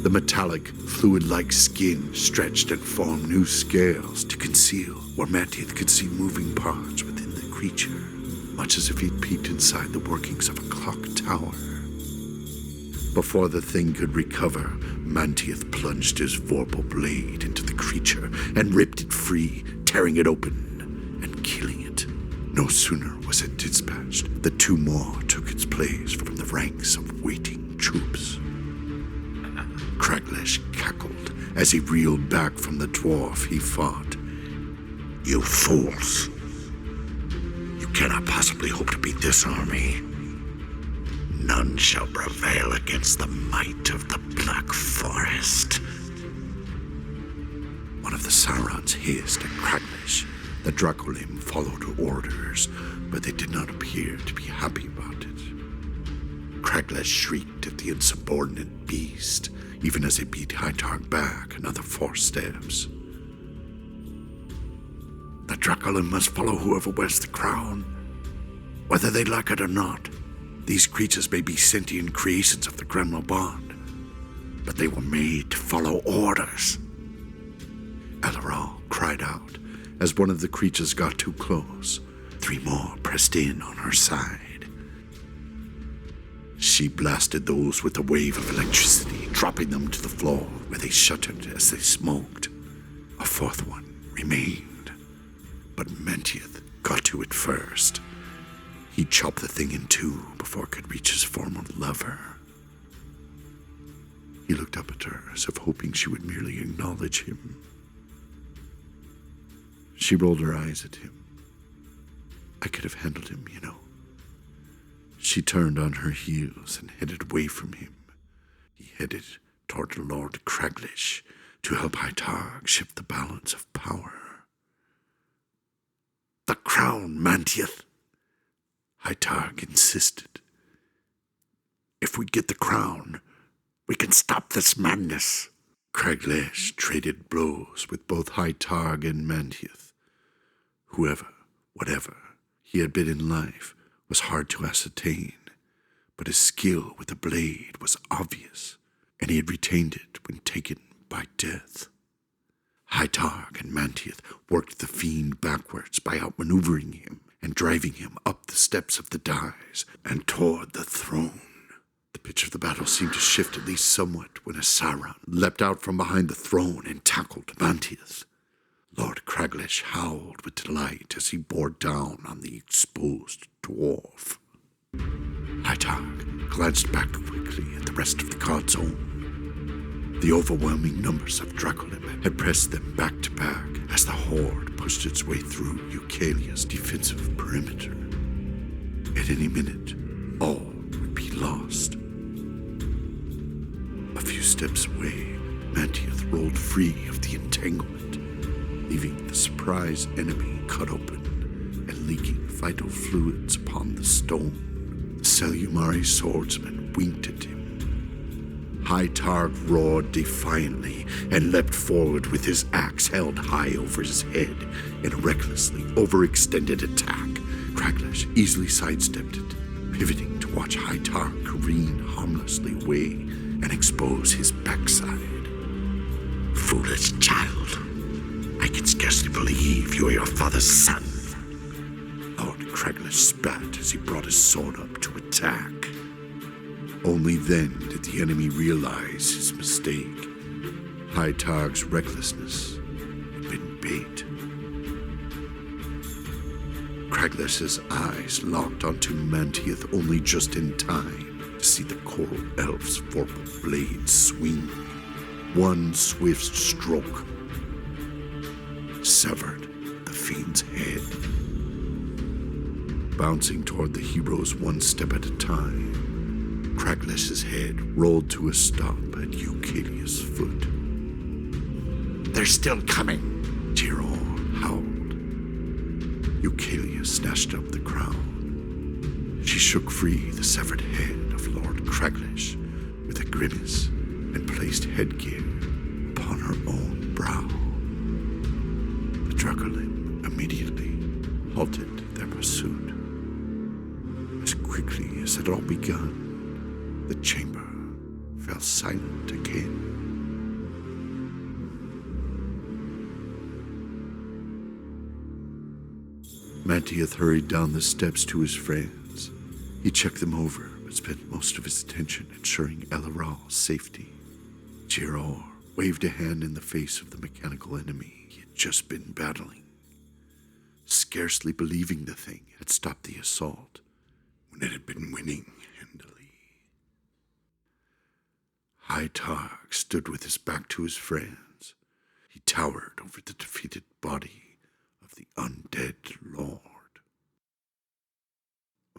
Speaker 1: The metallic, fluid-like skin stretched and formed new scales to conceal where Mantieth could see moving parts within the creature, much as if he'd peeked inside the workings of a clock tower. Before the thing could recover, Mantieth plunged his vorpal blade into the creature and ripped it free, tearing it open and killing it. No sooner was it dispatched than two more took its place from the ranks of waiting troops. Craiglesh cackled as he reeled back from the dwarf he fought. You fools! You cannot possibly hope to beat this army. None shall prevail against the might of the Black Forest. One of the Saurons hissed at Craiglesh. The dracolim followed orders, but they did not appear to be happy about it. Craiglesh shrieked at the insubordinate beast, even as he beat Hy'Targ back another 4 steps. The dracolim must follow whoever wears the crown, whether they like it or not. These creatures may be sentient creations of the Gremlin Bond, but they were made to follow orders. Elleral cried out as one of the creatures got too close. 3 more pressed in on her side. She blasted those with a wave of electricity, dropping them to the floor where they shuddered as they smoked. A 4th one remained, but Mantieth
Speaker 3: got to it first. He'd chop the thing in two before it could reach his former lover.
Speaker 1: He looked up at her as if hoping she would merely acknowledge him. She rolled her eyes at him. I could have handled him, you know. She turned on her heels and headed away from him. He headed toward Lord Craglish to help Hy'Targ shift the balance of power.
Speaker 3: The crown, Mantieth,
Speaker 1: Hy'Targ insisted.
Speaker 3: If we get the crown, we can stop this madness.
Speaker 1: Craglish traded blows with both Hy'Targ and Mantieth. Whoever, whatever he had been in life was hard to ascertain, but his skill with the blade was obvious, and he had retained it when taken by death. Hy'Targ and Mantieth worked the fiend backwards by outmaneuvering him and driving him up the steps of the dais and toward the throne. The pitch of the battle seemed to shift at least somewhat when a Cyrea leapt out from behind the throne and tackled Mantieth. Lord Craglish howled with delight as he bore down on the exposed dwarf. Hy'Targ glanced back quickly at the rest of the God's Own. The overwhelming numbers of Dracolim had pressed them back to back as the horde pushed its way through Eucalia's defensive perimeter. At any minute, all would be lost. A few steps away, Mantieth rolled free of the entanglement, leaving the surprised enemy cut open and leaking vital fluids upon the stone. The Selumari swordsman winked at him. Hy'Targ roared defiantly and leapt forward with his axe held high over his head in a recklessly overextended attack. Craglish easily sidestepped it, pivoting to watch Hy'Targ careen harmlessly away and expose his backside.
Speaker 3: Foolish child. I can scarcely believe you are your father's son.
Speaker 1: Lord Craglish spat as he brought his sword up to attack. Only then did the enemy realize his mistake. Hy'Targ's recklessness had been bait. Craglish's eyes locked onto Mantieth only just in time to see the coral elf's vorpal blade swing. One swift stroke severed the fiend's head. Bouncing toward the heroes one step at a time, Craglish's head rolled to a stop at Eucalia's foot.
Speaker 3: They're still coming,
Speaker 1: Giror howled. Eucalia snatched up the crown. She shook free the severed head of Lord Craglish with a grimace and placed headgear upon her own brow. The Dracolim immediately halted their pursuit. As quickly as it all begun, the chamber fell silent again. Mantieth hurried down the steps to his friends. He checked them over, but spent most of his attention ensuring Elaral's safety. Giror waved a hand in the face of the mechanical enemy he had just been battling, scarcely believing the thing had stopped the assault when it had been winning handily. Hy'Targ stood with his back to his friends. He towered over the defeated body of the undead lord.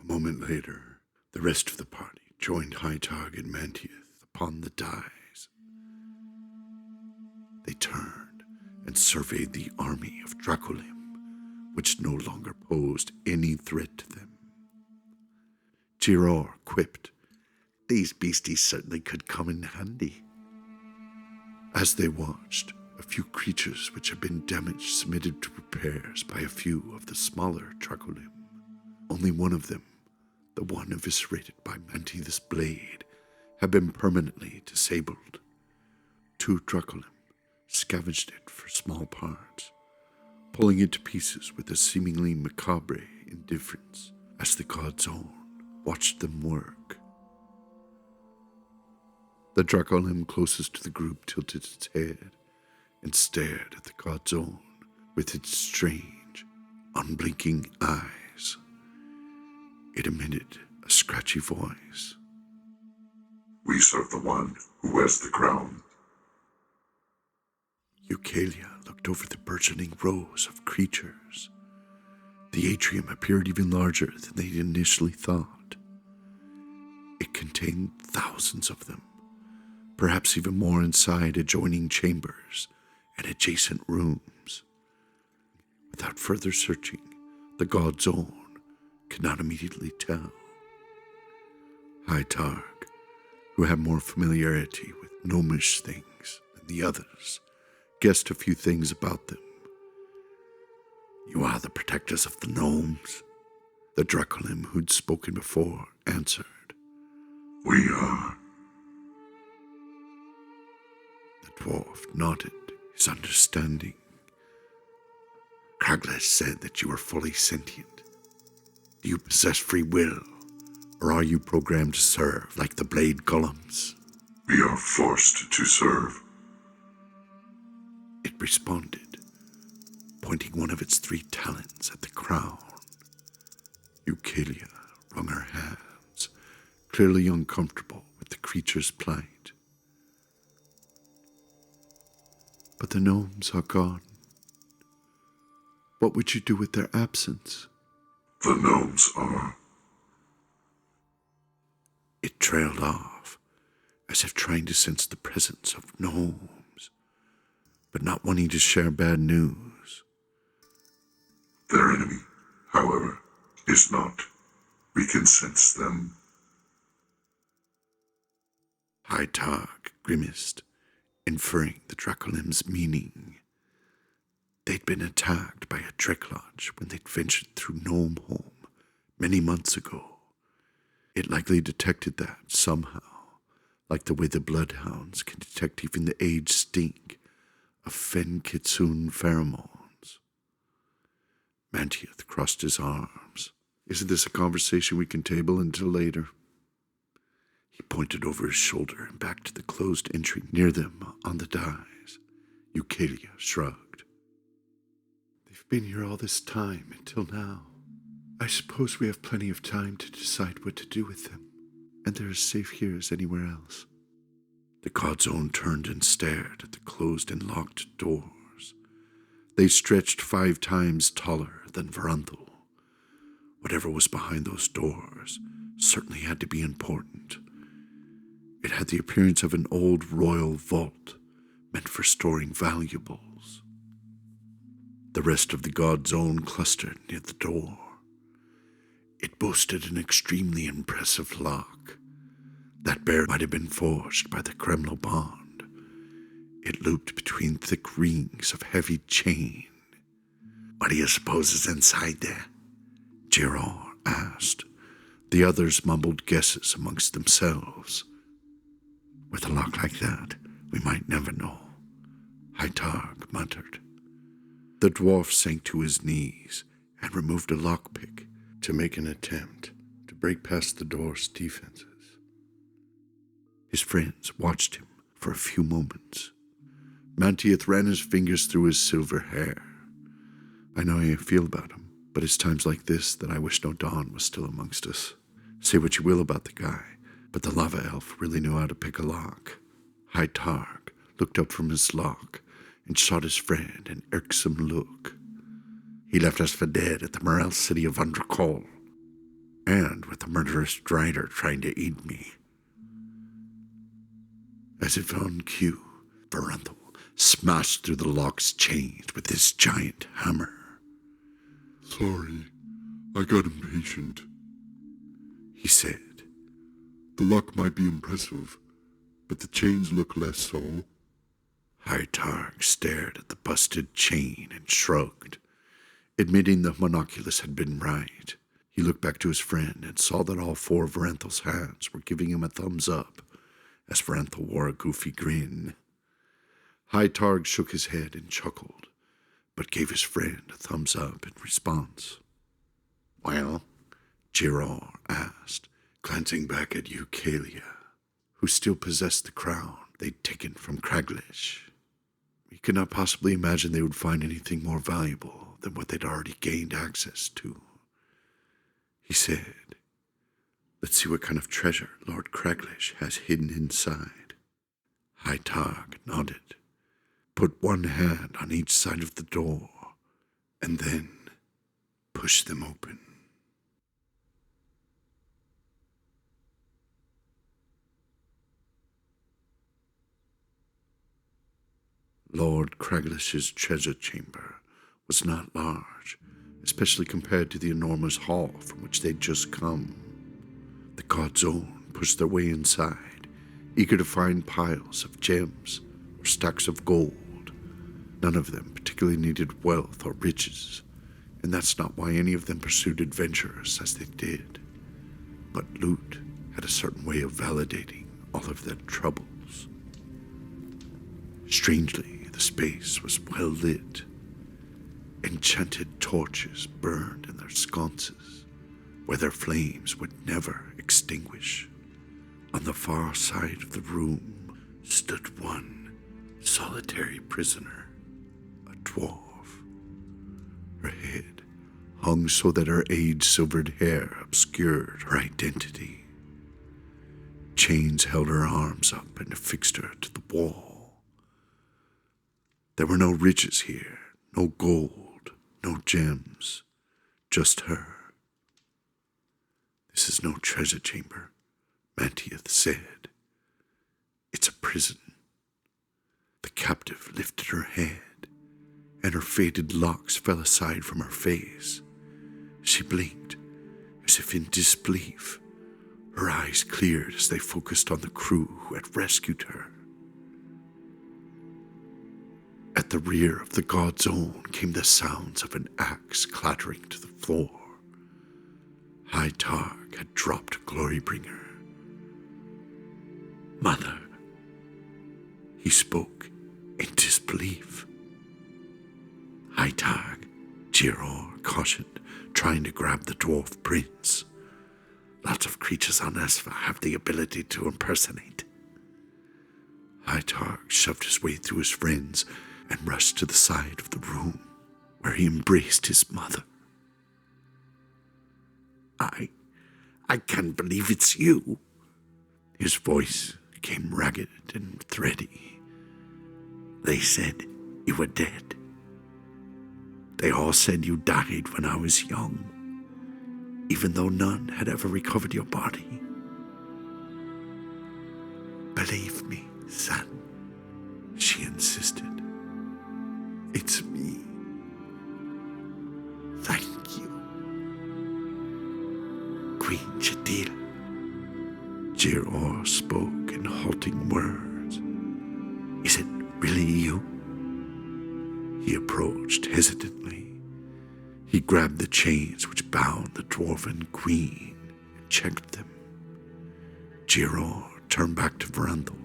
Speaker 1: A moment later, the rest of the party joined Hy'Targ and Mantieth upon the dais. They turned and surveyed the army of Dracolim, which no longer posed any threat to them. Giror quipped, "These beasties certainly could come in handy." As they watched, a few creatures which had been damaged submitted to repairs by a few of the smaller Dracolim. Only one of them, the one eviscerated by Mantieth's blade, had been permanently disabled. Two Dracolim scavenged it for small parts, pulling it to pieces with a seemingly macabre indifference as the God's Own watched them work. The Dracolim closest to the group tilted its head and stared at the God's Own with its strange, unblinking eyes. It emitted a scratchy voice.
Speaker 2: We serve the one who wears the crown.
Speaker 1: Eucalia looked over the burgeoning rows of creatures. The atrium appeared even larger than they'd initially thought. It contained thousands of them, perhaps even more inside adjoining chambers and adjacent rooms. Without further searching, the god's own could not immediately tell. Hy'Targ, who had more familiarity with gnomish things than the others, guessed a few things about them.
Speaker 3: You are the protectors of the gnomes?
Speaker 1: The dragonkin who'd spoken before answered.
Speaker 2: We are.
Speaker 1: The dwarf nodded, his understanding.
Speaker 3: Kragles said that you were fully sentient. Do you possess free will, or are you programmed to serve like the blade golems?
Speaker 2: We are forced to serve.
Speaker 1: It responded, pointing one of its 3 talons at the crown. Eucalia wrung her hands, clearly uncomfortable with the creature's plight. But the gnomes are gone. What would you do with their absence?
Speaker 2: The gnomes are.
Speaker 1: It trailed off, as if trying to sense the presence of gnomes, but not wanting to share bad news.
Speaker 2: Their enemy, however, is not. We can sense them.
Speaker 1: Hy'Targ grimaced, inferring the dragonkin's meaning. They'd been attacked by a Dreklodge when they'd ventured through Gnome Home many months ago. It likely detected that somehow, like the way the bloodhounds can detect even the aged stink of fen kitsune pheromones. Mantiath crossed his arms. Isn't this a conversation we can table until later? He pointed over his shoulder and back to the closed entry near them on the dais. Eucalia shrugged. They've been here all this time until now. I suppose we have plenty of time to decide what to do with them, and they're as safe here as anywhere else. The god's own turned and stared at the closed and locked doors. They stretched 5 times taller than Bralnthyr. Whatever was behind those doors certainly had to be important. It had the appearance of an old royal vault meant for storing valuables. The rest of the god's own clustered near the door. It boasted an extremely impressive lock. That barely might have been forged by the Kremlo bond. It looped between thick rings of heavy chain.
Speaker 3: What do you suppose is inside there?
Speaker 1: Gerard asked. The others mumbled guesses amongst themselves. With a lock like that, we might never know, Hy'Targ muttered. The dwarf sank to his knees and removed a lockpick to make an attempt to break past the door's defenses. His friends watched him for a few moments. Mantiath ran his fingers through his silver hair. I know how you feel about him, but it's times like this that I wish no Dawn was still amongst us. Say what you will about the guy, but the lava elf really knew how to pick a lock. Hy'Targ looked up from his lock and shot his friend an irksome look.
Speaker 3: He left us for dead at the morel city of Undrakol, and with the murderous Drider trying to eat me.
Speaker 1: As if on cue,
Speaker 3: Bralnthyr smashed through the lock's chains with his giant hammer.
Speaker 2: Sorry, I got impatient,
Speaker 1: he said.
Speaker 2: The lock might be impressive, but the chains look less so.
Speaker 1: Hy'Targ stared at the busted chain and shrugged, admitting the monoculus had been right. He looked back to his friend and saw that all 4 of Varanthil's hands were giving him a thumbs up, as Varanthil wore a goofy grin. Hy'Targ shook his head and chuckled, but gave his friend a thumbs up in response.
Speaker 3: Well?
Speaker 1: Gerard asked, glancing back at Eucalia, who still possessed the crown they'd taken from Kragles. He could not possibly imagine they would find anything more valuable than what they'd already gained access to. He said, "Let's see what kind of treasure Lord Craglish has hidden inside." Hy'Targ nodded, put one hand on each side of the door, and then pushed them open. Lord Craglish's treasure chamber was not large, especially compared to the enormous hall from which they'd just come. The God's Own pushed their way inside, eager to find piles of gems or stacks of gold. None of them particularly needed wealth or riches, and that's not why any of them pursued adventures as they did. But loot had a certain way of validating all of their troubles. Strangely, the space was well lit. Enchanted torches burned in their sconces, where their flames would never extinguish. On the far side of the room stood one solitary prisoner, a dwarf. Her head hung so that her age-silvered hair obscured her identity. Chains held her arms up and affixed her to the wall. There were no riches here, no gold, no gems, just her. "This is no treasure chamber," Mantieth said. "It's a prison." The captive lifted her head, and her faded locks fell aside from her face. She blinked, as if in disbelief. Her eyes cleared as they focused on the crew who had rescued her. At the rear of the God's Own came the sounds of an axe clattering to the floor. Hy'Targ had dropped Glorybringer. "Mother," he spoke in disbelief. "Hy'Targ," Jiror cautioned, trying to grab the dwarf prince. "Lots of creatures on Esfa have the ability to impersonate." Hy'Targ shoved his way through his friends and rushed to the side of the room, where he embraced his mother. I can't believe it's you." His voice came ragged and thready. "They said you were dead. They all said you died when I was young, even though none had ever recovered your body. Believe me, son," she insisted. "It's me. Thank you." "Queen Chadil," Jiror spoke in halting words. "Is it really you?" He approached hesitantly. He grabbed the chains which bound the dwarven queen and checked them. Jiror turned back to Bralnthyr.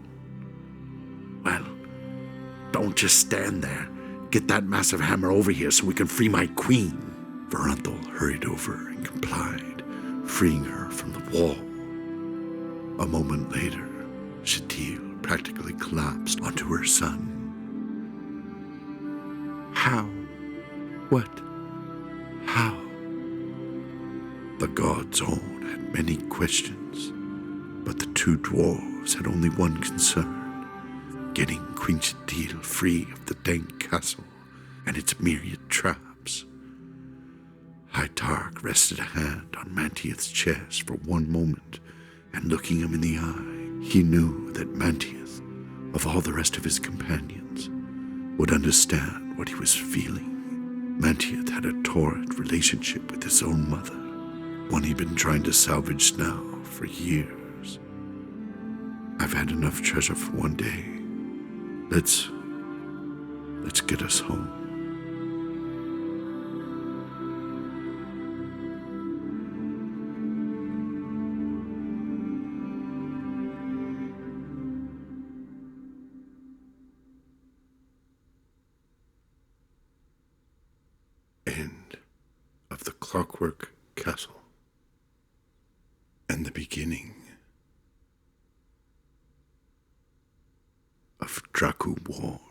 Speaker 1: "Well, don't just stand there. Get that massive hammer over here so we can free my queen." Bralnthyr hurried over and complied, freeing her from the wall. A moment later, Chadil practically collapsed onto her son. "How? What? How?" The God's Own had many questions, but the two dwarves had only one concern: getting Queen Chadil free of the dank castle and its myriad traps. Hy'Targ rested a hand on Mantieth's chest for one moment, and looking him in the eye, he knew that Mantieth, of all the rest of his companions, would understand what he was feeling. Mantieth had a torrid relationship with his own mother, one he'd been trying to salvage now for years. "I've had enough treasure for one day. Let's get us home." End of the Clockwork Castle, and the beginning of Dracu War.